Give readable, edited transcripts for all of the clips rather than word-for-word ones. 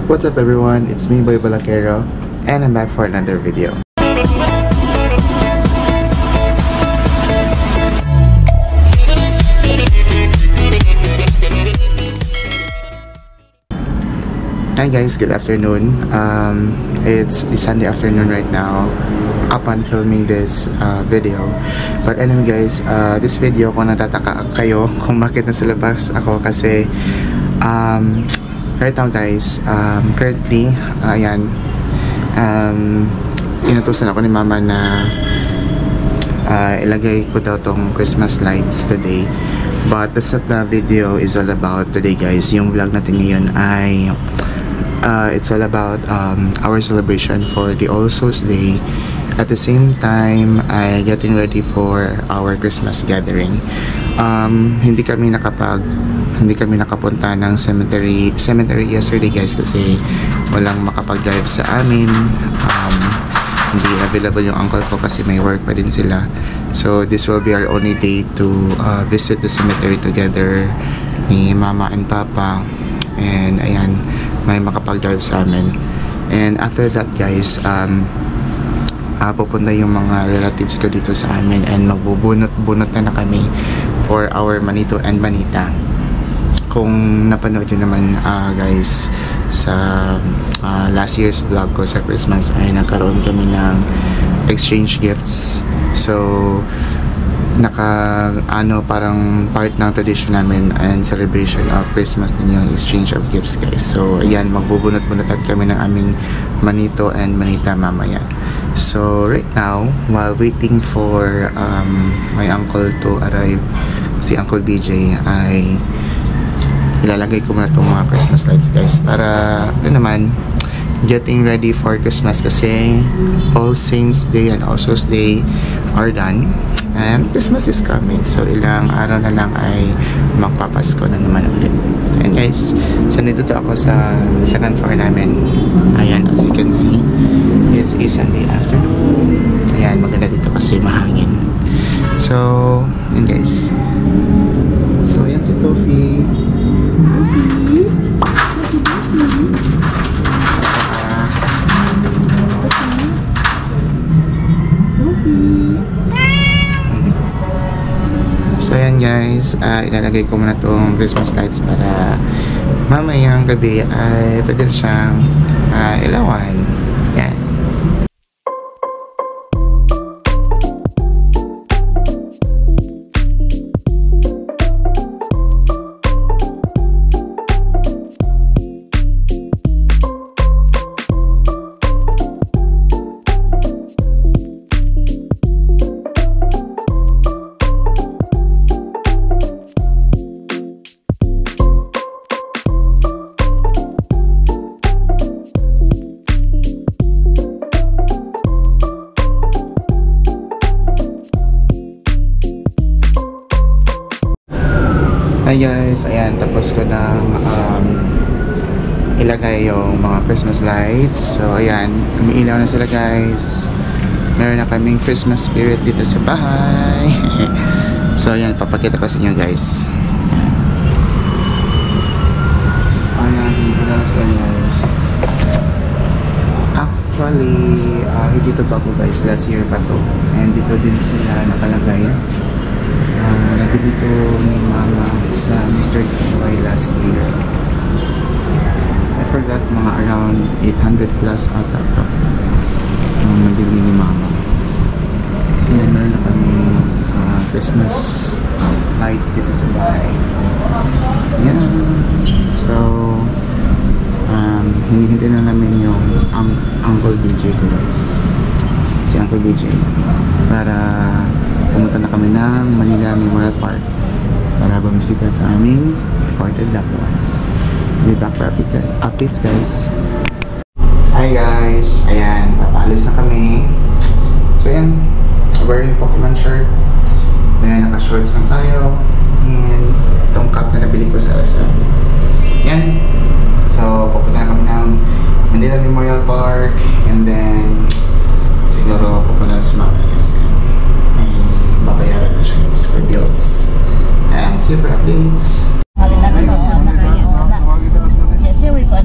What's up everyone, it's me Boy Balakero and I'm back for another video. Hi guys, good afternoon. It's a Sunday afternoon right now upon filming this video. But anyway guys, this video kung natataka kayo kung bakit nasa labas ako kasi right now guys, currently, ayan, inutusan ako ni mama na ilagay ko daw tong Christmas lights today. But that's what the video is all about today guys. Yung vlog natin ngayon ay it's all about our celebration for the All Souls Day. At the same time, getting ready for our Christmas gathering. Hindi kami nakapunta ng cemetery yesterday guys kasi walang makapag-drive sa amin. Hindi available yung uncle ko kasi may work pa din sila. So this will be our only day to visit the cemetery together ni mama and papa. And ayan, may makapag-drive sa amin. And after that guys, pupunta yung mga relatives ko dito sa amin and magbubunot na kami for our manito and manita. Kung napanood nyo naman guys sa last year's vlog ko sa Christmas ay nagkaroon kami ng exchange gifts. So parang part ng tradition namin and celebration of Christmas din yung exchange of gifts guys. So ayan, magbubunot-bunotan kami ng aming manito and manita mamaya. So right now, while waiting for my uncle to arrive, si Uncle BJ, ay ilalagay ko muna itong mga Christmas lights guys para naman getting ready for Christmas kasi All Saints Day and All Souls Day are done and Christmas is coming. So ilang araw na lang ay magpapasko na naman ulit. And guys, so nandito ako sa second floor namin. Ayan, as you can see, it's a Sunday afternoon. Ayan, maganda dito kasi mahangin. So, yun guys. So, yan si Tofi. So yan guys, ilalagay ko muna itong Christmas lights para mamayang gabi ay pwede siyang ilawan. Yan. Hi guys, ayan, tapos ko na ilagay yung mga Christmas lights. So ayan, umiilaw na sila guys. Meron na kaming Christmas spirit dito sa bahay. So ayan, papakita ko sa inyo guys. Ayan, ilan na sila guys. Actually, hindi to bago guys, last year pa to. And dito din sila nakalagay. Nabili ko ni mama sa Mr. DIY last year. I forgot, mga around 800 plus ata to nabili ni mama. So yan, meron na kami Christmas lights dito sa bahay. Yan. So hindi na namin yung Uncle BJ ko guys, si Uncle BJ, para pumunta na kami ng Manila Memorial Park para bumisita sa aming departed loved ones. We'll be back for updates guys. Hi guys, ayan, papaalis na kami. So ayan, wearing Pokemon shirt, then naka-shorts lang tayo, and itong cap na nabili ko sa SM. Ayan, so pupunta na kami ng Manila Memorial Park, and then siguro pupunta sa mga SM. Babayaran na siya for bills. And super updates. Yes, here we go.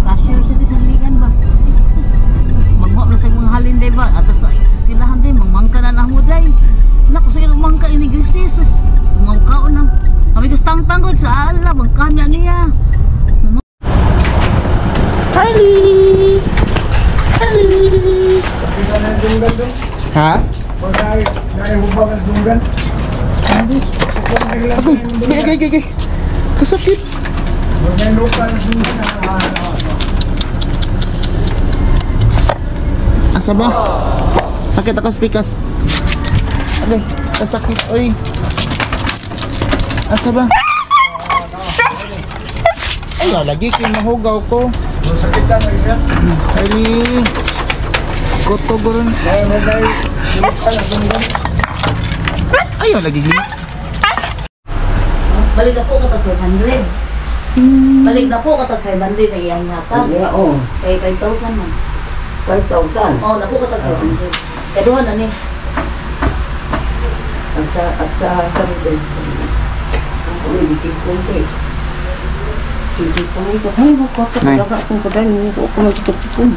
Cashiers. atas sa eskwelahan din, mangmangka na mo day. Naku, sa ilong mangka inigrisi, sus, kumangkaon ng, kami gustang tanggol sa ala, mangka na niya. Harley! Harley! Ha? Okay. Kasakit. Asa ba? Sakit ako spikas. Okay, kasakit. Oy. Asa ba? Ay, lagi kayo mahugaw ko. Sakit na siya. Ay, koto gurun. Ayaw lagi gini. Balik na po katag 500. Balik na po katag 500 na iyang yata. Oo. Kay 5,000 man. 5,000. Oo, na po katag 500. Kaya doon na ni. At sa sarili. Ang ulitin ko ito. Sige po ito. Ay, makakalaga akong kadali. Hindi ko ako magkakapikon.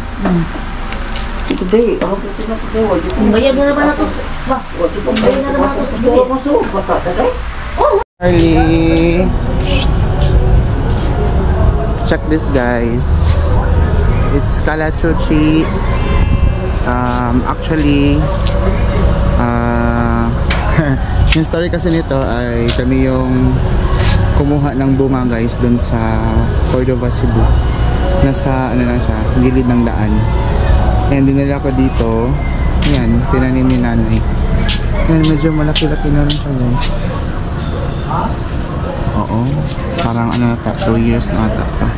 Sige day, ako po sila po day. Bayad na naman ako. Ba? Bayad na naman ako sa bilis. Maso, bata tagay. Oo. Charlie. Check this guys. It's Kalachuchi. Actually yung story kasi nito ay kami yung kumuha ng bunga guys dun sa Cordova, Cebu. Nasa ano lang siya, gilid ng daan. And dinala ko dito. Yan, tinanim ni nanay. Yan, medyo malaki-laki na rin siya guys. Oo, parang ano na 2 years na ata ito.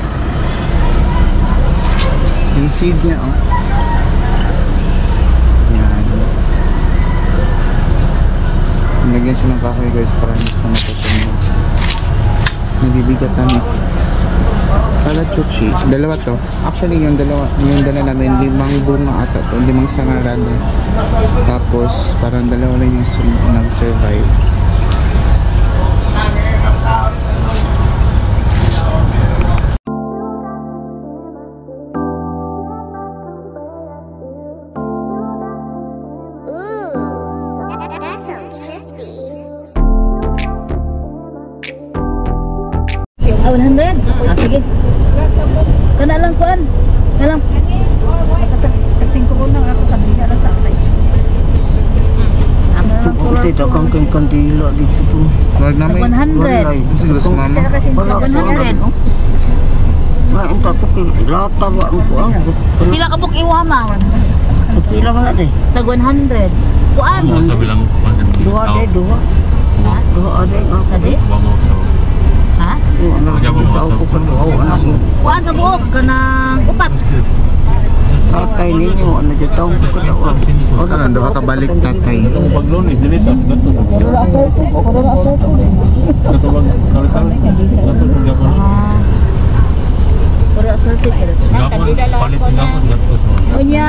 Yung seed niya oh. Yan. Nilagyan siya ng kahoy guys para hindi siya matutunog. Nabibigatan eh. Kalachuchi, dalawa to. Actually yung dala namin 5 bunga ata to, 5 sangaran eh. Tapos parang dalawa lang yung nag-survive. That sounds crispy. 100? Ah, sige. Kana lang kuan. Kana lang. Tagsing ko lang ako kanina na sa akin. Ito, dagang kang kandila dito po. Wag namin. 100. Siguro sa mama. Wala ko. 100. Ngayon tato kay lata ba ang kuang? Pila ka buk iwama? Pila man natin. Tag 100. Kuan. Mo sa bilang Dua day, dua. Dua day ang Kadi? mo sa Ha? Tao ko pa to anak mo. Kuan ka buok kanang upat. Tatay ninyo ano dyan tao ko pa to. Ano, daw ka balik tatay. paglon is dinita gato. Pero asol ko, pero asol ko. Katulog kalitan. Gato sa gapon. Ah. Pero asol ko kada sa. Gapon palit gapon gato sa. Unya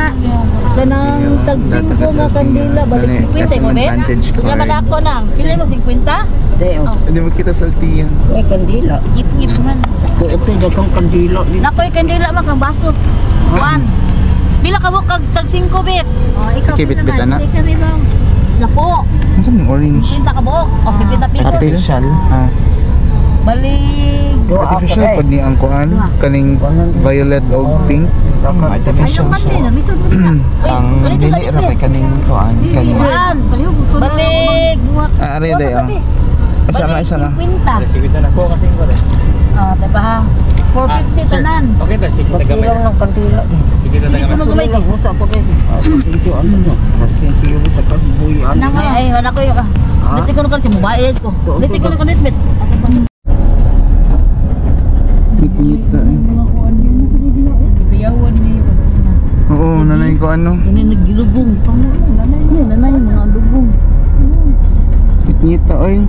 kanang tag 5 nga kandila balik 50 mo bet. Advantage Pila man card. ako nang. Pila mo 50? Day oh. Hindi mo kita saltiyan. May kandila. Ip man. Ko ito dagang kandila dito. Nakoy kandila man kang baso. Kuan. Pila ka mo kag tag 5 bet. Oh, ikaw Kibit-bit na. kami bang. Napo. Ano sa mga orange? 50 ka buok. O 50 pesos. Artificial? Ah. Balik. Artificial pag ni ang kuan. Kaning violet o pink. Ayong man din. Lisod mo na. Ang dili ra kay kaning kuan. Kaning. Kuan. Balik. Ah, are day oh. Isa na. 50. Sige na ko kasi ko rin. Ah, diba? 450 tanan. Okay ta sige tagamay. Pagkilang ng kandila din. Sige ta Sige ko tagamay. magumay ka. Usa pa kayo. Pasensyo ano no. Pasensyo sa kasbuyan. Nang ay wala ko yung Dito ko na kanito bayad ko. Dito ko na kanito bet. Kita eh. Sayawan niya yung Oo, nanay ko ano. ini naglubong. Nanay mga lubong. Kita oy.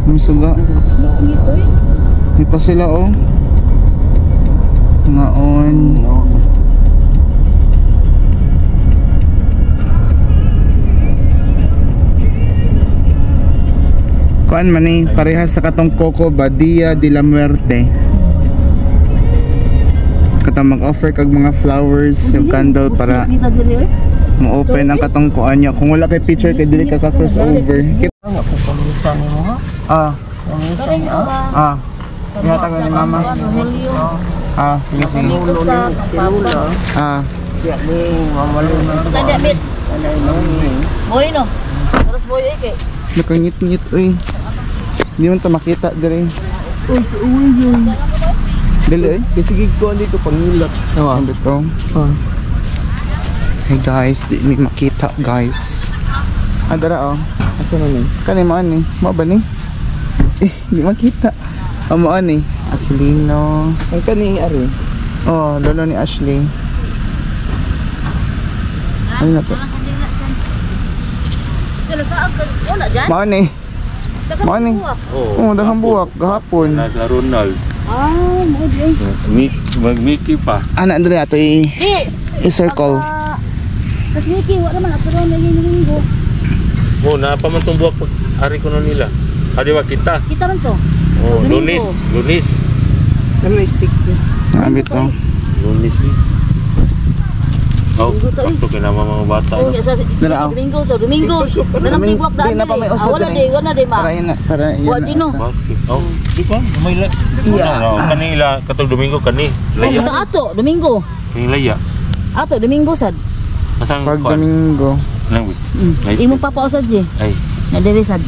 May suga. Ito eh. Di pa sila oh. Ngaon. Kuan man eh, parehas sa katong Coco Badia de la Muerte. katong mag-offer kag mga flowers yung candle para Kita diri eh. mo-open ang katong kuan niya. Kung wala kay picture kay dili ka crossover. Ano ko pamisan ni mo ha? Ah, Pamisan niya. ah. Ihatag ni mama. Ano helio? Ah, sige sige. Ulo ni Tilula. Ah, Diya ni mamalo na. Tanda mit. Anay mo ni. Boy no. Terus boy eh kay. nakangit-ngit uy. Hindi man ta makita dire. Uy yun. Dili eh. Sige ko dito pangilat. Ano to? Hey guys, di mi makita guys. Adara oh. Asa na ni? Kani mo ani? Mo ba ni? Di makita. Mo ani? Actually no. Ang kani ari. Oh, lolo ni Ashley. Ano na to? Kala sa ako. Wala dyan. Mo ani? Mo ani? Oh, daghang buwak gahapon. Nagla Ronald. Ah, mo di. Mag-Mickey pa. Ana andre ato i-circle. Tapos Mickey, wala naman ako ron lagi linggo. Oh, napa man tong buwak pag ari ko na nila. Adi ba kita? Kita man to. Oh, Domingo. Lunis. Ano may stick ko? Abit to. Lunis ni. Oh, Domingo to, eh. sakto kay nama mga bata. Oh, no? sa Dala, oh. Domingo sa Domingo. Nanang tibok Di na pa may usad wala din. di, wala di ma. Para yun na, para yun Wa na Gino. asa. Basi. Oh, di ba? May la. Yeah. Oh, kanila katong Domingo kani. Oh, Laya. buta ato Domingo. Kani laya. Ato Domingo sad. Asang Pag kuan? Domingo. Nang wit. Ay, Imo papausad ji. Ay. Na diri sad.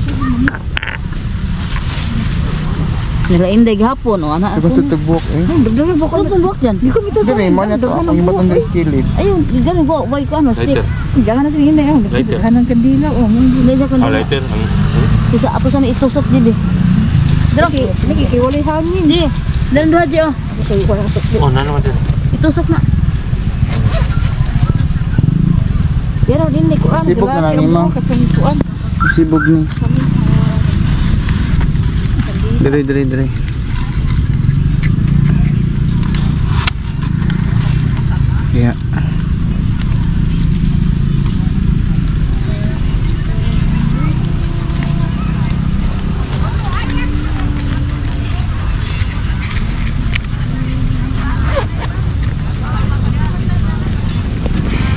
Nila inday gahapon o ana Ito ako. sa tugbuok eh. Dagdagan ba ko ng buwak dyan? Di ko mito. Dili, mo na to. Ang iba tong skilled. Ayun, dagdagan ko way ko ano stick. Lighter. Jangan na sige inday oh. Lighter. Dagdagan kandila oh. Hindi sa Ah, kandila. lighter. Isa ako sa itusok di di. Lagi kiwali hangin di. Dan dua aja oh. Oh, nana man din. Itusok na. Pero din ni kuan. Sibog na lang, Ima. Kasangkuan. Sibog ni. Dire. Yeah.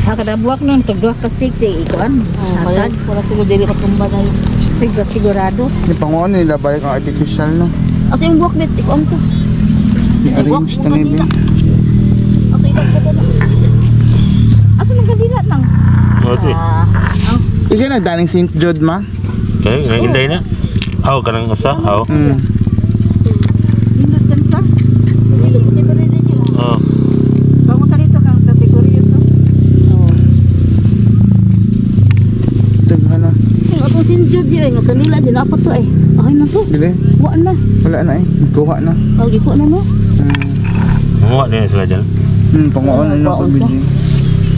Kada buwak nun, tugduwa ka stick, ikuan. Wala siguro dili katumba na yun. Sigurado. Ni panguan nila balik ang artificial no. Asa yung buwak dit, ikuan ko. I-arrange ta ni Ben. Ako ilang ko na. Asa magkadila nang? Oh, di. Ikaw na daning St. Jude ma? Kaya nang inday na. Aw kanang usa. Aw. Hindot dyan sa? Oh. Kung sa rito kang kategorya to. Daghan na. Ako sinjud di nga kanila di dapat to eh. Ay na to. Dili. Wa na. Wala na eh. Kuha na. Lagi ko na no. Muwa din sila dyan. Panguan na ko Panguan siya. video.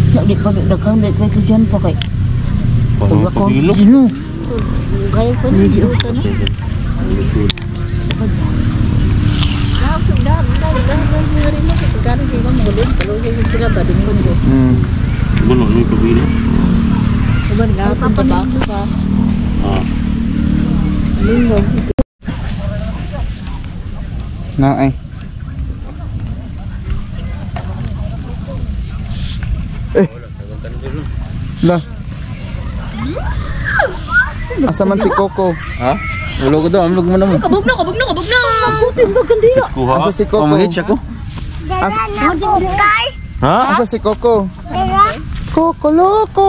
Lagi pa daghang dek kay tujan pa kay. Pag pagilo. Dino. Gaya ko na dito no. Rin mo sa pagkano di ba mulong kalugay sila ba Domingo. Buno ni pagilo. Uban gapon pa ba ako sa Ah. Domingo. Na ay. Lah. Asa man si Coco? Ha? Ulo ko daw, amlog mo naman. Kabog na. Putin ba kandila? Kuha. Asa si Coco? ako. Ha? Asa si Coco? Coco Loco!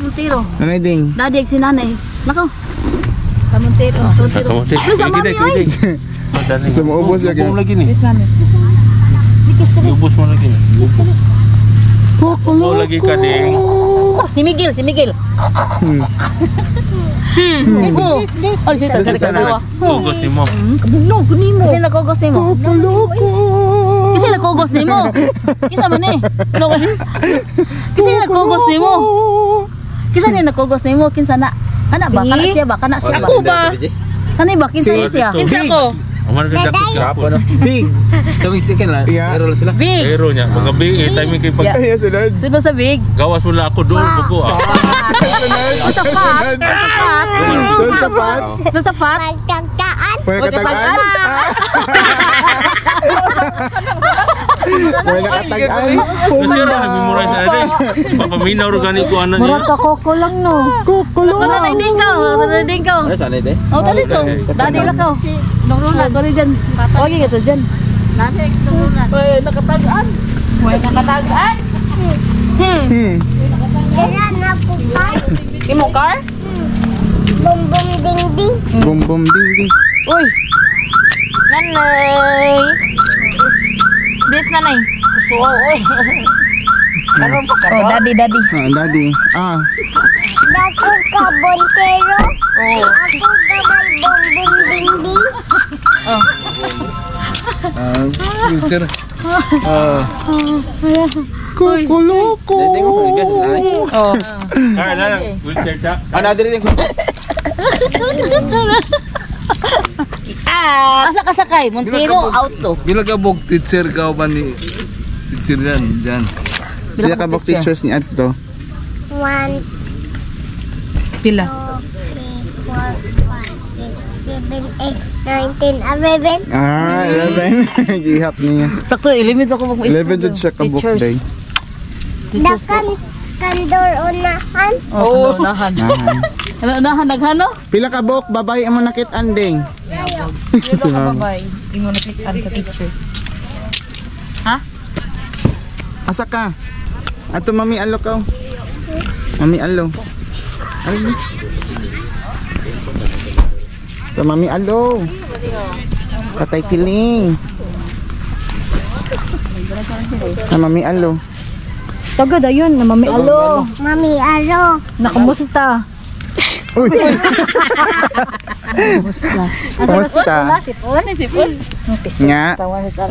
Montero. Nanay ding. Dadig si nanay. Nako. Kamontero. Kamote. Sige. Gusto mo ubos lagi? Ubos lagi ni. Yes mami. Ubos mo lagi ni. Coco Ubos lagi ka ding. Si Miguel. Oh, si Kasi taga. Ugos ni mo. Kabugno, kunin mo. Kasi nakogos nimo. Coco Loco! Kasi nakogos nimo. Kisa man eh. Kasi nakogos nimo. Kisa ni nakogos nimo kinsa na. Kana ba? Kana siya ba? Kana siya ba? Ako ba? Kani ba? Kinsa Si- siya? Kinsa ko? Aman ka dapat kapon. Big. Tawag second lang. Yeah. Zero lang sila. Big. Pero niya, mga big, timing kayo pag Yeah. Ayan, sunod. Sunod sa big. gawas mo lang ako, doon ko ah. Doon sa pat. Doon sa pat. Doon sa pat. Pagtagtaan. Pagkatagaan. Pagkatagaan. Kasi rin, nag-memorize na rin. Papaminaw rin gani ko ano niya. Koko lang no. Kukulo. Wala na din ka. Wala na din ka. Ano saan ito? Oh, dali ko. Dali lang ka. Nungrunan. Dali dyan. Huwag yung ito dyan. Nasa nungrunan. Uy, nakatagaan. Uy, nakatagaan. Kaya na po ka. Imo car? Bum bum ding ding. Bum bum ding ding. Uy. Nanay. Bilis nanay. Suwaw, uy. Oh, daddy. Daddy. Dako ka bontero. Oh. Ako gamay bum bum ding ding. Future. Kukulo ko. Dito ko pag sa sanay. Oh. Ay, na, wheelchair ka. Ano dito ko? Asa ka sakay? Montero, auto. Bila ka bog teacher ka ba ni teacher yan? Sila ka bok teachers ni Adto. 1, Pila? 2, 3, 4, 5, 6, 7, 8, 9, 10, 11. 11. Gihap niya. Sakto, ilimit ako mag 11 jud siya ka book day. Dakan kandor unahan. Oh, nahan. Nahan, naghano? Pila ka book, babae mo nakit anding. Dito ka babay. Imo na pitan ka teachers. Ha? Asa ka? Ato mami alo ka. Mami alo. Ay. Sa mami alo. Patay kiling. Sa mami alo. Tagad ayun, na mami alo. Mami, aro. Nakumusta? Uy. Kumusta? Sipon, sipon. Nga.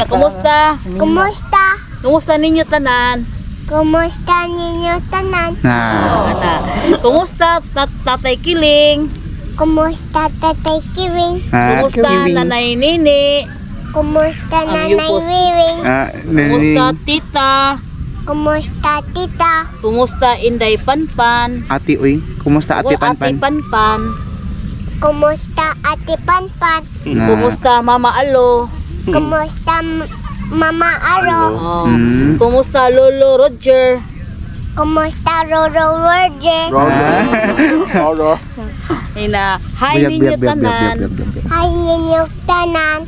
Kumusta? Kumusta? Kumusta ninyo tanan? Kumusta ninyo tanan? Na. Kumusta tatay Kiling? Kumusta tatay Kiwing? Kumusta nanay Nini? Kumusta Ang nanay yupos. Wiwing? Kumusta tita? Kumusta tita? Kumusta Inday Panpan? Ate uy. Kumusta ate Ate Panpan? Panpan? Kumusta ate Panpan? Na. Kumusta Mama Alo? Kumusta mama Aro? Oh. Mm. Kumusta Lolo Roger? Kumusta Roro Roger? Ina, hi ninyo tanan. Hi ninyo tanan.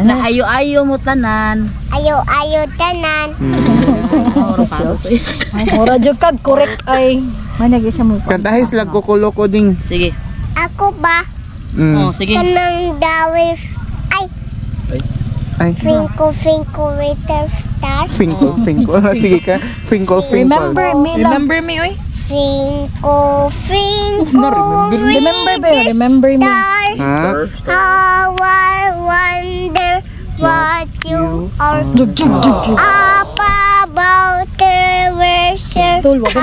Na ayo-ayo mo tanan. Ayo tanan. Ora jud kag correct ay. Manag isa mo. Kantahis lag kukulo ko ding. Sige. Ako ba? Oh, sige. Kanang dawir. Ay, Ay. Finko Ritter Star. Finkle. Sige ka. Finkle. Remember me oy. Finko Remember ba? Remember me. Star. Ha? How I wonder what you are up about the worship. Tol, wag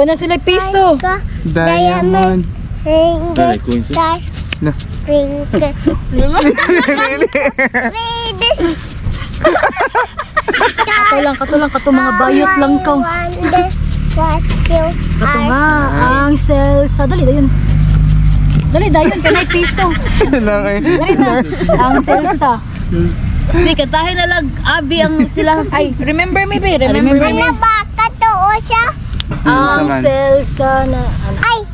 na sila piso. Diamond. Finger star. Na. Finger. Kato lang, mga bayot lang ka. Wonder what you Kato are. nga, ang selsa. Dali, dayon, kanay piso. Dali na, ang selsa. Hindi, kantahin na lang, Abi, ang sila. Ay, remember me, be. Remember me. Ano ba? Katoo siya? Ang selsa na, Ay!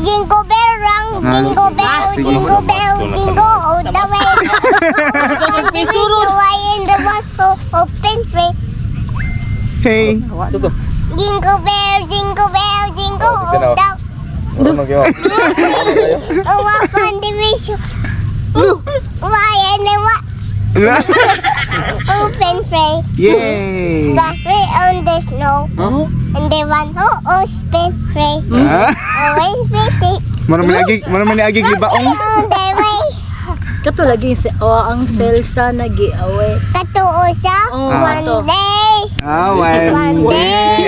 Jingle bell rang, jingle bell, Sige. jingle bell, jingle all the way. piso So ron. I in the bus so open free. Hey. Jingle bell, jingle bell, jingle all the way. Oh, what fun division. Why and then what? Open free. Yay. The free on the snow. And the one who open free. Ha? Always busy. Mano man lagi gibaong. On the way. Kato lagi, ang selsa na giaway. Katoo siya. Oh, One kato. day. One day.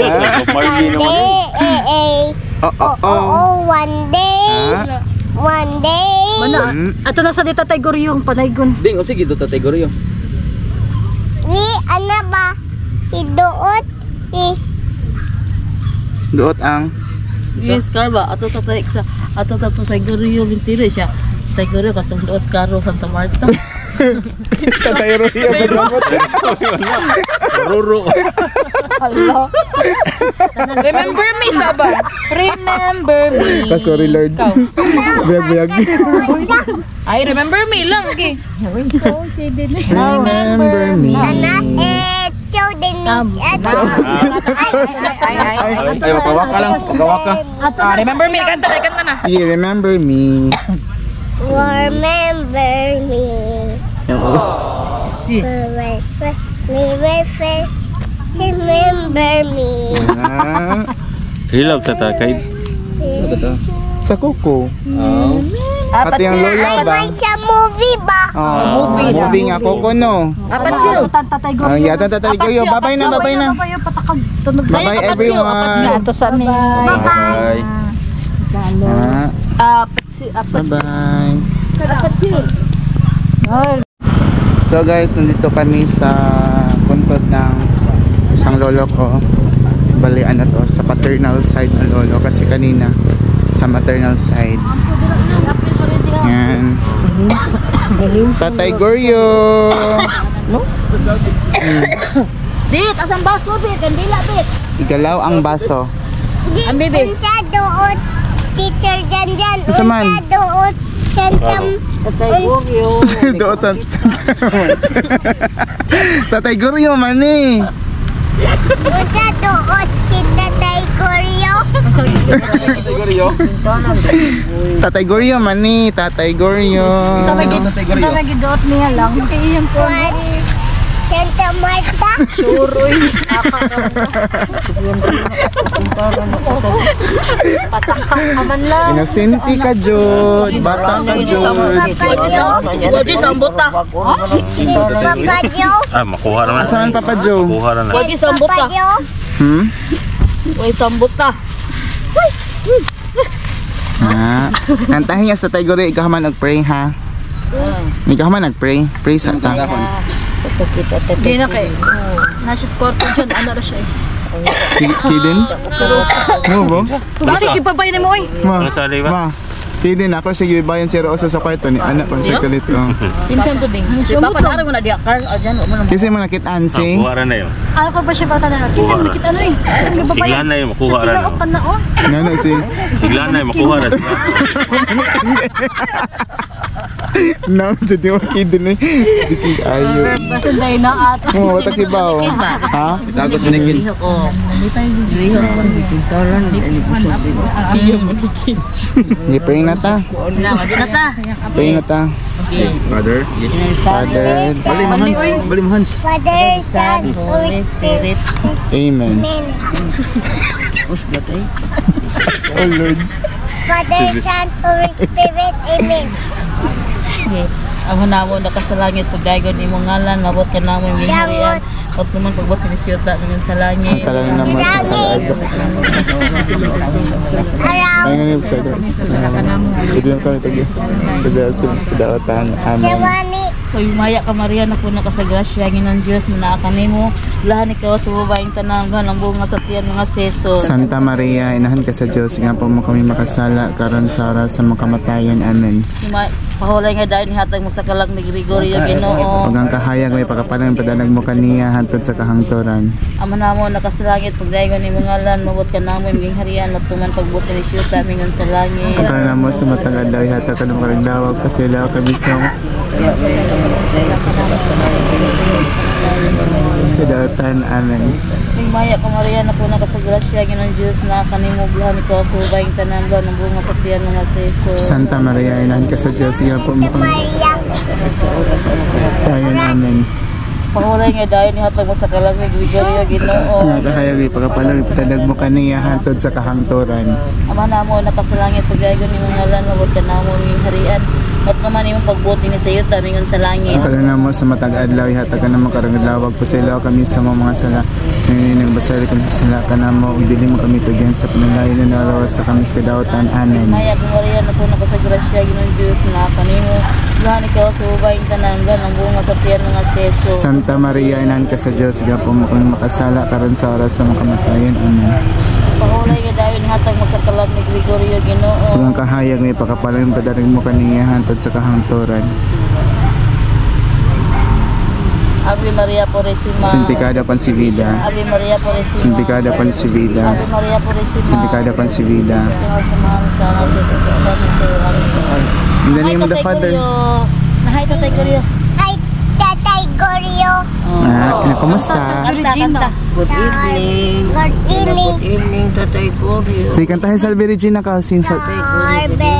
One day. Eh, eh. Oh. Oh, one day. one day. Mana? Ato na sa dita tay Goryong panaygon. Ding, o sige, doon tatay Goryo. Ni ano ba? Iduot. Duot ang Yes, karba. Ato tatay Goryo bintire siya. Tatay Goryo katong doot karo Santa Marta. Tatay Royo ba Ruro. Hello. Remember me saban. Remember me. Sorry Lord. Buyag. Ay, remember me lang okay. Remember me. Echo Denise. Ay, makawaka lang, makawaka. Remember me kanta na. Sige, remember me. Remember me. Remember me. Hilaw tatakay. Sa kuko. Oh. Pati ang lola ba? May sa movie ba? Movie nga kuko no. Apat chill. Tatay Goryong. Yata tatay Goryo. Bye na. Patakag tunog. Bye everyone. Ato sa amin. Bye. Bye. So guys, nandito kami sa puntod ng isang lolo ko. Bali ano to, sa paternal side ng lolo kasi kanina sa maternal side. Yan. Tatay Goryo. Dit, asang baso bit, kandila bit. Igalaw ang baso. Ang bibig. Sa doon, teacher Janjan. Sa man? Sa doon, Santam. Doon sa Tatay Goryo man eh. Sa doon, si Tatay Goryo. Tatay Goryo man eh. Tatay Goryo. Sa magidot niya lang. Iyong po. Santa Marta. Suroy. Patakang ka man lang. Inosente ka, Jod. Bata ka, Jod. Wadi sambot ta. Papa Joe. Makuha naman. Saan Papa Joe? Makuha na. Wadi sambot ta. Papa Joe. Wadi sambot ta. Kantahin niya sa Tatay Goryo. Ikaw man nag-pray ha. Ikaw man nag-pray. Pray sa ta. Di na kay. Nasa Scorpio dyan. Ano na siya eh. Hidden? Mo ba? Sige, papayin mo eh. Ma. Masali ba? Ma. Hidden ako siya gibayan si Rosa sa kwarto ni anak ko siya kalit. Pinsan to ding. Di ba panara mo na diya car adyan mo na. Kasi mo nakitaan si. Makuha na yun. Ano pa ba siya pata na? Kasi mo nakita ano eh. Kasi mo papayin. Bigla na yun, makuha Siya sila na. o panao. Ngano si. Bigla na yun, makuha na sila. Now, jadi mo hidden eh. Sige, ayo. Basta dahil na at. Mo, wata kibaw. Ha? Sagos mo na kin. Pray na ta. Na, wadi na ta. Pray na ta. Father. Father. Bali mo Hans. Bali mo Hans. Father, Son, Holy Spirit. Amen. Amen. Oh Lord. Father, Son, Holy Spirit. Amen. Amo namo nakasalangit pagdayon nimo ngalan mabot ka namo yung harian. At naman pagbot ni siyota namin sa langit. Ang talang naman sa kalaado. Ay nga niyo sa ito. Ito yung kami tagi. Sa daotan. Amen. Sewani. Hoy maya ka Maria na puno ka sa grasya ng Dios na kanimo. Lahan ikaw sa babaeng tanan ang bunga sa tiyan mga seso. Santa Maria, inahan ka sa Diyos, nga po mo kami makasala, karon sa oras sa mga kamatayan. Amen. Pahulay nga dahil nihatag mo sa kalag ni Gregorio Ginoo. Huwag ang kahayag, may pakapalang padalag mo kaniya, hantod sa kahangturan. Ama namo nakasalangit pagdayon nimo ngalan mabot ka namo yung harian at tuman pagbuti ni siyota mingon sa langit. Para mo sa matangad daw, ihatag ka ng paragdawag, kasi law kabisong. Sa daotan. Amen. Ay maya ka Maria na po nakasagrasya Ginoong Diyos na kanimo buhan ikaw sa ubayng tanan buhan ng bunga sa tiyan mga seso. Santa Maria, inahan ka sa Diyos, nga po mo kami. Maria. Amen. Amen. Pahulay nga dahil nihatag mo sa kalangig Gregorio Ginoo. Nga kahayag ipakapalang ipatanag mo kaniya hantod sa kahangturan. Ama namo nakasalangit pagaygon ni mong ngalan mabot ka namo ning harian. At naman imong pagbuti ni sayo tamingon sa langit. Ang kaluna mo sa matag adlaw ihatag ka na makarangladlawag po sa ilaw kami sa mga sala. Ngayon nagbasali kami sa sala ka na mo dili mo kami tugyan sa panalayo na narawas sa kami sa dawatan amen. Maya kung Maria na po sa grasya Ginoong Diyos na kanimo. Luhan ikaw sa ubayng tanan ng bunga sa tiyan mga seso. Santa Maria inan ka sa Dios gapo mo kung makasala karon sa oras sa makamatayon amen. Pahulay nga dahil hatag mo sa kalag ni Gregorio Ginoo. Ang kahayag may pakapalang padaring mo kaniya hantod sa kahangturan. Ave Maria Purísima. Sintikada concebida. Ave Maria Purísima. Sintikada concebida. Ave Maria Purísima. Sintikada concebida. Sinasamahan sa In the name of the Father. Nahay Tatay Goryo. Hi, Tatay Goryo. Kumusta? Kanta. Good evening. Good evening. Good evening, Tatay Goryo. Sige, kantahin Salve Regina ka. Sing sa... Salve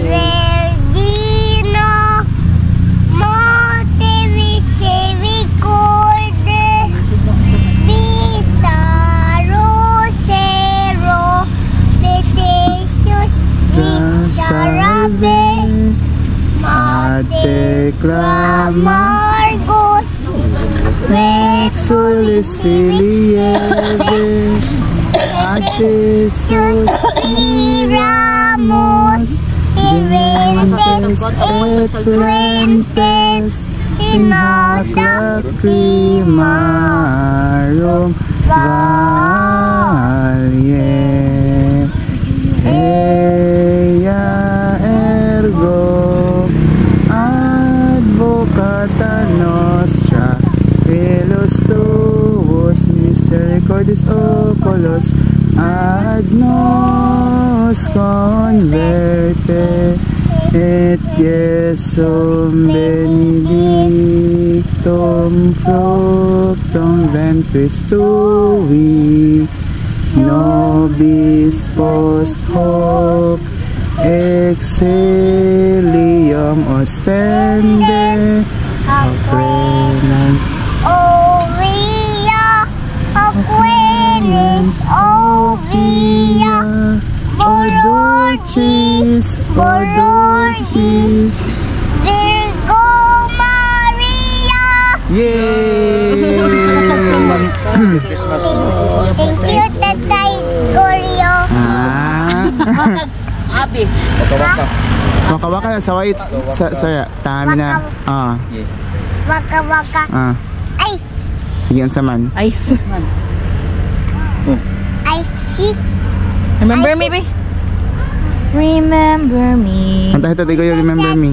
Regina, Monte Misericordia, Vita Rosero, Betesus, Vicarabe, Ate Clama, Amargos, Exulis Filieve, Ate Sus, Miramos, Irentes, Fuentes, Inada Primarum Valie, Ea ergo Advocata nostra, Velos tuos misericordis oculos, ad nos converte, et Iesum benedictum fructum ventris tui, nobis post hoc exilium ostende, acquenas. Ovia, Aquenis, Ovia, Bororchis, Bororchis, Virgo Maria. Yay! Thank you, Tatay Goryo. Abi. Waka-waka na sa white. Saya, tami na. Waka waka. Ay, Iyan saman. Ice. I see. Remember me, babe? Remember me. Kantahin Tatay Goryo, remember me.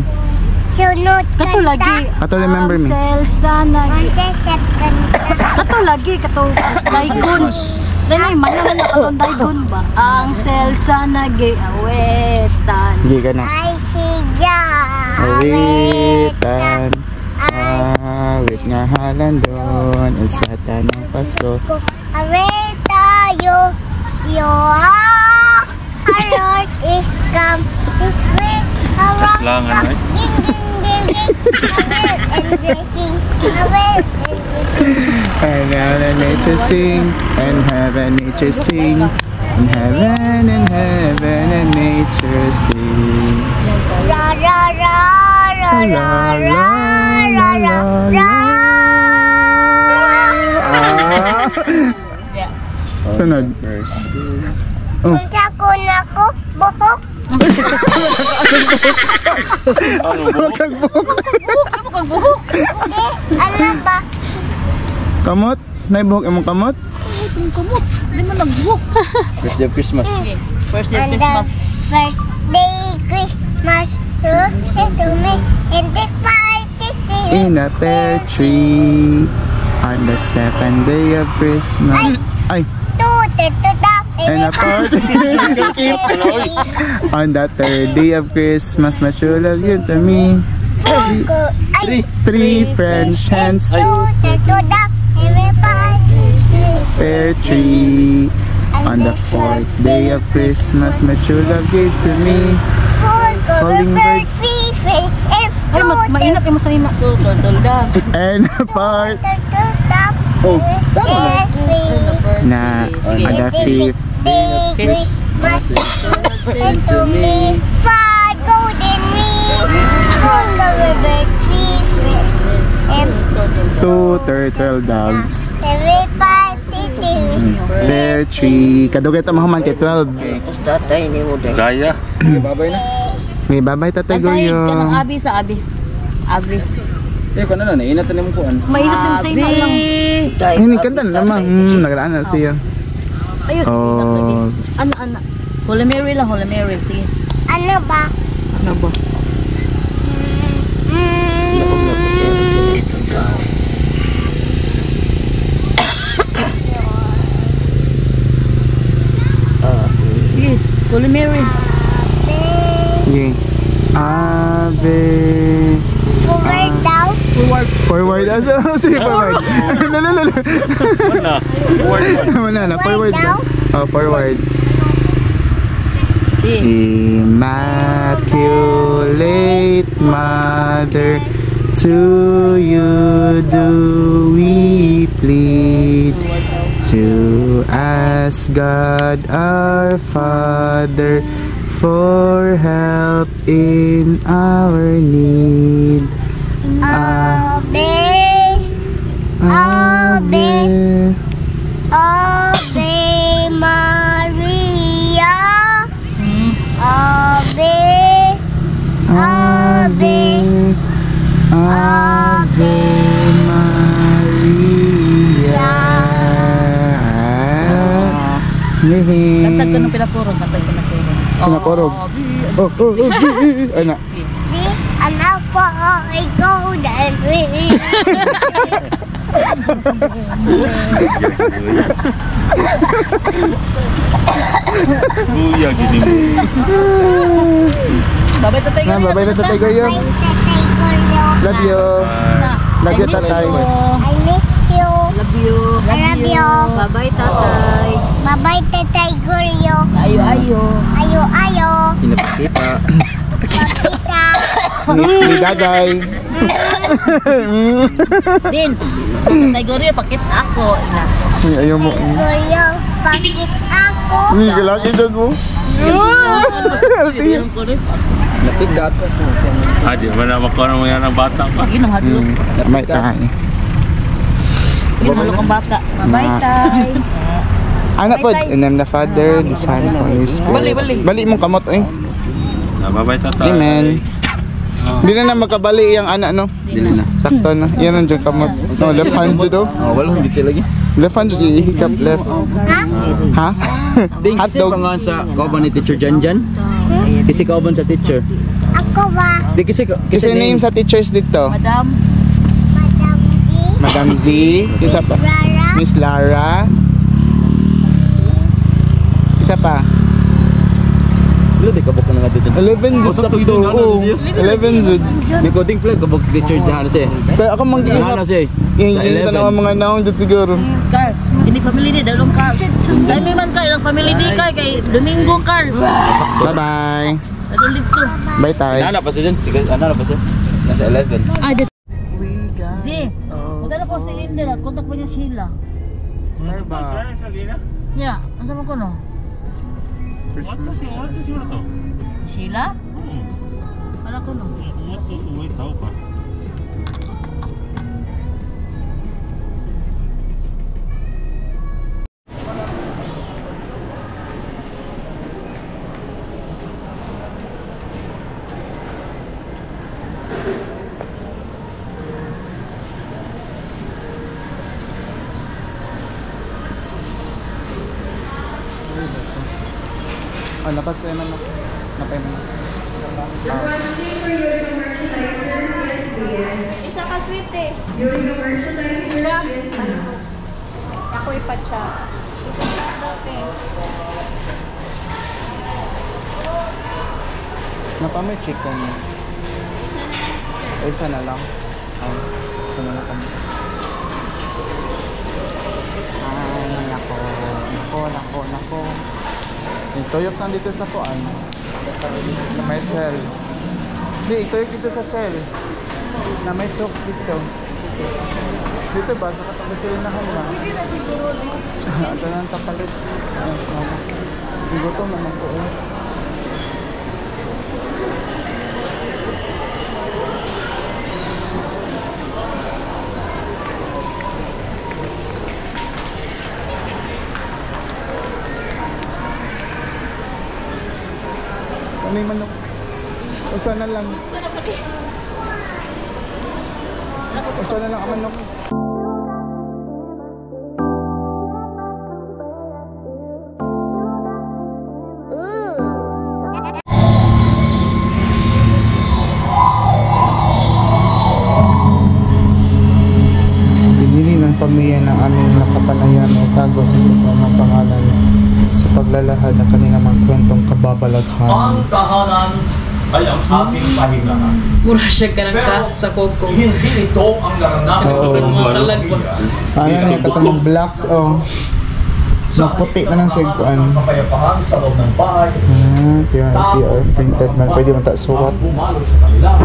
Sunod Kato lagi. Kato, remember me. Selsa na. Mansasat kanta. Kato lagi. Kato daigon. Dahil may manang na katong daigon ba? Ang selsa na awetan. Hindi ka na. Ay, siya. Awitan. Awit nga halandon. Isa tanong Pasko. Away tayo. Yo, our Lord is come. This way. Around. Langan, right? Ding, ding, ding, ding. Aware and blessing. Aware and blessing. And heaven nature sing. And heaven nature sing. And heaven and nature sing. Ra, ra, ra, ra, ra, ra, ra, ra, ra. Sunod. Oh. Punta ko na ko, buhok. Ano ba? Kamot? Naibuhok imong kamot? Kumot. Di mo nagbuhok. First day of Christmas. First day of On the Christmas. first day Christmas, Rose to me in the party. In a pear tree. On the 7th day of Christmas. Ay! And a party. Skip. On the 3rd day of Christmas, my true love given to me. Three French hens. Pear tree. On the 4th day of Christmas, my true love gave to me. Calling birds. Ay, mainap yung sa ina. Turtle dove. And a part. stop Oh, every Na ada fifth. day Christmas and to me 5 golden rings on the river 3 friends and 2 turtle doves. every party There 3. Kadugay ta mahuman kay 12. Tatay ni mo dahil. Gaya. Babay na. May babay Tatay Antay Goyo. ka ng abi sa abi. Abi. Eh, kung ano na, inatan na mo kuan. Mainit yung sa'yo na lang. Ini kanta naman. Naglaan na siya. Ayos. Oh. Ana. Holy Mary lang, Holy Mary. Sige. ano ba? Ano ba? Sige. Holy Mary. Okay. Ave. Forward down Forward. Asa sige forward. Lalo. Mana? Word one. Mana na forward. down Oh, forward. Sige. Immaculate Mother, to you do we plead, to ask God our Father for help in our need. Ave Ave Ave Maria Ave Ave Ave Maria. Kantag ko ng pinapurong. Pinakorog. Oh. Ano? di anak ko ay golden ring Buya gini mo. Babay Tatay Goyo. Babay na Tatay Goyo. Bye, Tatay Goryo. Love you. Love you, Tatay. I miss you. Love you. I love you. Bye-bye, Tatay. Bye-bye, Tatay Goryo. Ayo. Ayo. Pinapakita. Papita. Ni Daday. Din. Tatay Goyo, pakit ako. Na. Ayaw mo. Goryo, bakit ako? Hindi ka laki dyan mo. Bilang ko rin. Napigat. Adi, mana makuha mo yan ang bata pa. Sige nang hadlok. May tayo. Ginulok ang bata. Bye, Tay. Ano po? In the name of the Father, the Son, and Holy Spirit. Bali mong kamot eh. Nababay tatay. Amen. Hindi na magkabali yung anak no? Dili na. Sakto na. Yan ang dyan kamot. No, left hand dyan daw. Oh, wala hindi lagi. Left hand dyan, ihikap left. Ha? Ding kasi Hotdog. pangalan sa kauban ni Teacher Janjan. Kasi kauban sa teacher. Ako ba? Di kasi Kasi name sa teachers dito. Madam. Madam Madam D. Z. Isa pa. Rara. Miss Lara. Isa pa. Lo di kabok na nga dito. 11 jud sa to. Oo. 11 jud. May coding flag kabok Teacher Janjan siya. Pero ako mang Ano siya? Yung tanong mga naong jud siguro. Cars. Ini family ni dalong car. Dahil may man kayo ng family di kay Domingo car. Bye-bye. Dalong dito. Bye tayo. Ano pa siya dyan? Sige, ano na pa siya? Nasa 11. Ah, this. Di. Magdala ko si Linda. Kontak mo niya Sheila. Starbucks. Yeah. Ang sama ko no? Christmas. Sheila? Wala ko no? Wait, tahu pa. Oh, nakasaya na na. Napay na. Isa ka sweet eh. Ako ipatsa. Napamay chicken. Isa na lang. Isa na lang kami. Ay, nako. Yung toyok nandito sa kuan. Sa may shell. Hindi, toyok dito sa shell. Na may chokes dito. Dito ba? Sa katapasirin na kanya? Hindi na siguro. Ito na ang kapalit. Gutom naman po eh. Ano yung manok? Usa na lang. Usa na lang ang manok. Pinili ng pamilya ng aming nakapanayan o tago sa mga pangalan sa paglalahad ng kanilang mga kwentong kababalaghan. Ang tahanan ay ang ating pahingahan. Mura siya ka ng cast sa Coco. Hindi ito ang naranasan Oo. ng Mga talag ba? Ano niya, katulong blocks o maputi na ng sigkuan. Ang kapayapaan sa loob ng bahay. PR printed man. Pwede man ta suwat. Ang bumalo sa kanila.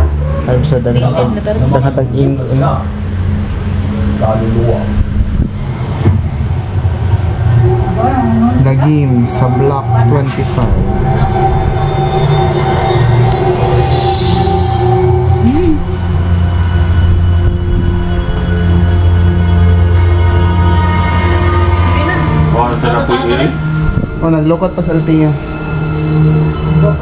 Ay, sa daghatag ink. Kaluluwa. Lagim sa block 25. Oh, naglukot pa sa Altea.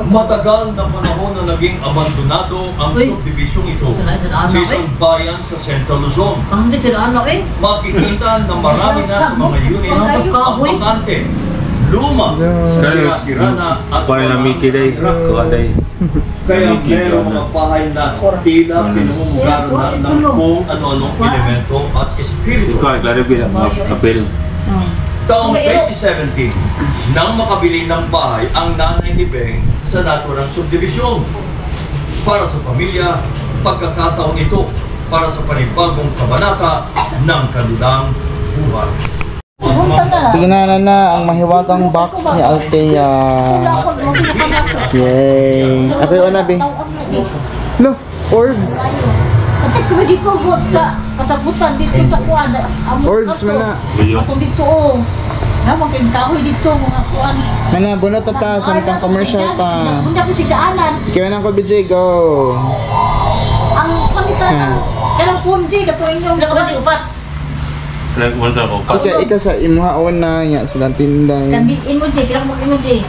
Matagal na panahon na naging abandonado ang subdivisyong ito sa isang bayan sa Central Luzon. Hindi sila ano eh. Makikita na marami na sa mga unit ang bakante, luma, sira-sira na at kaya mayroong mga bahay na tila pinumumugaran na ng kung ano-anong elemento at espiritu. Taong 2017, nang makabili ng bahay ang nanay ni Beng sa naturang subdivision. Para sa pamilya, pagkakataon ito para sa panibagong kabanata ng kanilang buhay. Sige na, ang mahiwagang box ni Altea. Yay! Ako yung nabi. No, orbs. At kung dito bot sa kasabutan dito sa kuan. Orbs man na. Ako dito oh. Namang kayong kahoy dito mga kuan. Mana, bunot na ta, samtang commercial pa. Hindi ko si daanan. Kaya na ako, BJ, go! Ang pamitan ng punji kato inyong nakabati upat. Okay, ikaw sa imuhaon na niya silang tinday. Kambiin mo di, kailangan mo emoji.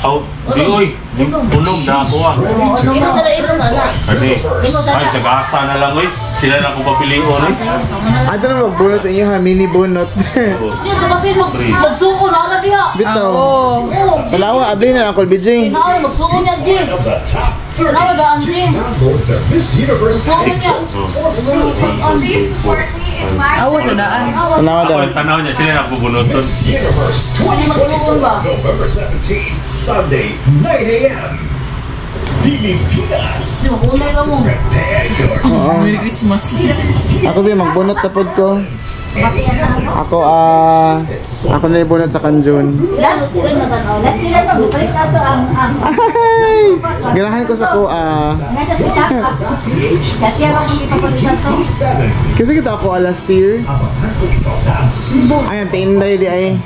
Unog na ako ah. Ino sa ino sana. Kasi, ay, nag-asa na lang eh. Sila na kung papiliin eh. Ito na magbunot sa inyo ha, mini bunot. Yan sa kasi magsuko na ara diha. Bito. Palawa, abli na ako, BJ. Na magsuko niya di. Nawa daan di. Magsuko niya. Awa sa daan. Palawa daw. Ako yung tanaw niya, sila na bubunuton. November 17, Sunday, 9 a.m. Pilipinas. Prepare your Merry Christmas. Ako ba magbunot tapod ko? Ako na ibunot sa Kanjun. Ay! Ganahan ko sa kuha. Kasi kita ako last year. Ayan, tinday di ay.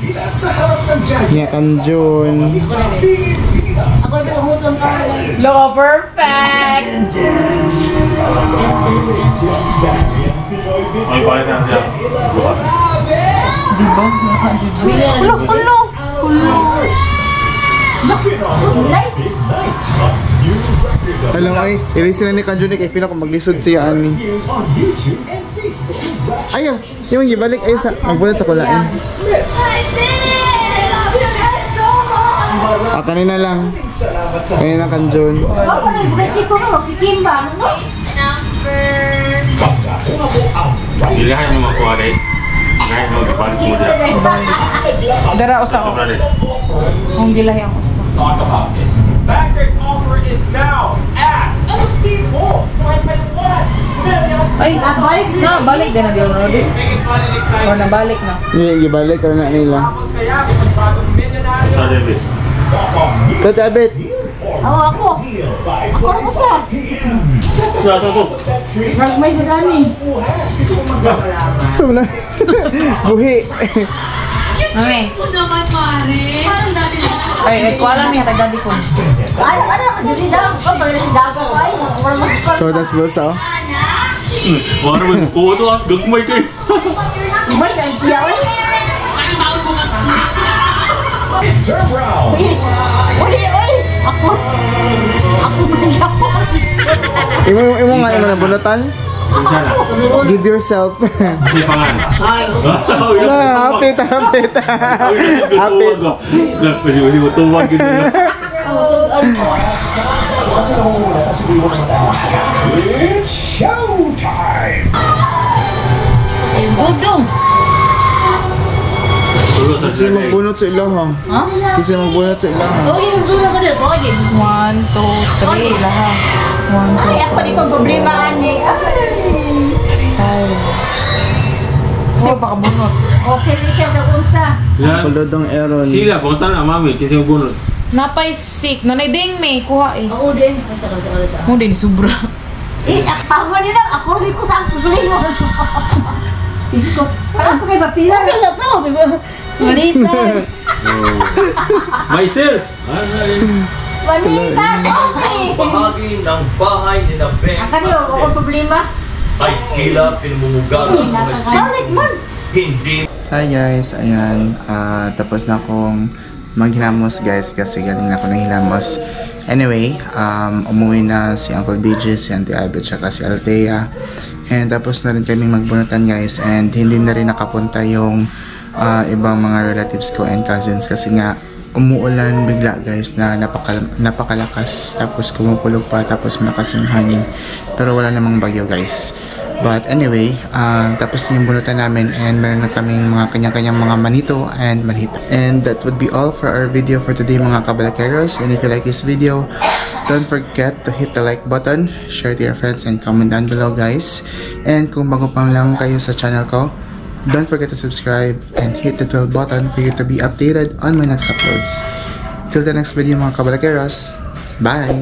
Nga Kanjun. Look, perfect! Ay, bakit na siya? Alam mo ay, ilisin na ni Kanjun kay Pina kung maglisod siya ani. Ayaw, yung gibalik ay sa magbunot sa kulain. Kanina lang. Kanina Kanjun. Pilihan yung makuha rin. Ngayon mo, gabalik mo dyan. Dara usa ko. Ang gilahi ang usa. Talk about this. Backers offer is now at Ay, balik din na di ako di. O nabalik na. Gibalik ka na nila. Sa David. Katabit. Ako. Ako sa. Nasa ko. May gani. So na. Buhi. Okay. naman, Mari. Ay, ko alam niya tagabi ko. So that's bulsa. Wala mo ko to at gagmay kay. May sa tiyaw. Turn round. Oy. Ako Imo nga naman na bulatan. Sana. Give yourself. Di pangan. Hapit. Hapit. Pwede mo tuwag yun. It's showtime. Budong. Kasi magbunot sa ilaha. Ha? Kasi magbunot sa ilaha. Okay, budong ko dito. 1, 2, 3 lahat. 1, 2. Ay, ako di ko problema ani. Kasi pakabunot. Okay rin siya sa unsa. Kulodong Aaron. Sila, punta na mami, kasi yung bunod. Napay sick. Nanay ding may kuha eh. Ako din. Mo din sobra. Ako din lang. Ako rin ko sa problema. Isko. Alas ko kay Bapira. Okay na to. Manita. Myself! Manita. Okay. Bahagi ng bahay ni na Beng Ang kanyo, ako problema. ay tila pinamumugagan ng mga Balik man. hindi Hi guys, ayan. Tapos na akong maghilamos guys kasi galing na ako ng hilamos. Anyway, umuwi na si Uncle BJ, si Auntie Abby, tsaka si Althea. And tapos na rin kaming magbunutan guys, and hindi na rin nakapunta yung ibang mga relatives ko and cousins kasi nga umuulan bigla guys na napakalakas, tapos kumukulog pa, tapos malakas yung hangin, pero wala namang bagyo guys. But anyway, tapos na yung bunutan namin and meron na kaming mga kanya-kanyang mga manito and manhita. And that would be all for our video for today mga kabalakeros. And if you like this video, don't forget to hit the like button, share to your friends, and comment down below guys. And kung bago pang lang kayo sa channel ko, don't forget to subscribe and hit the bell button for you to be updated on my next uploads. Till the next video mga kabalakeros, bye!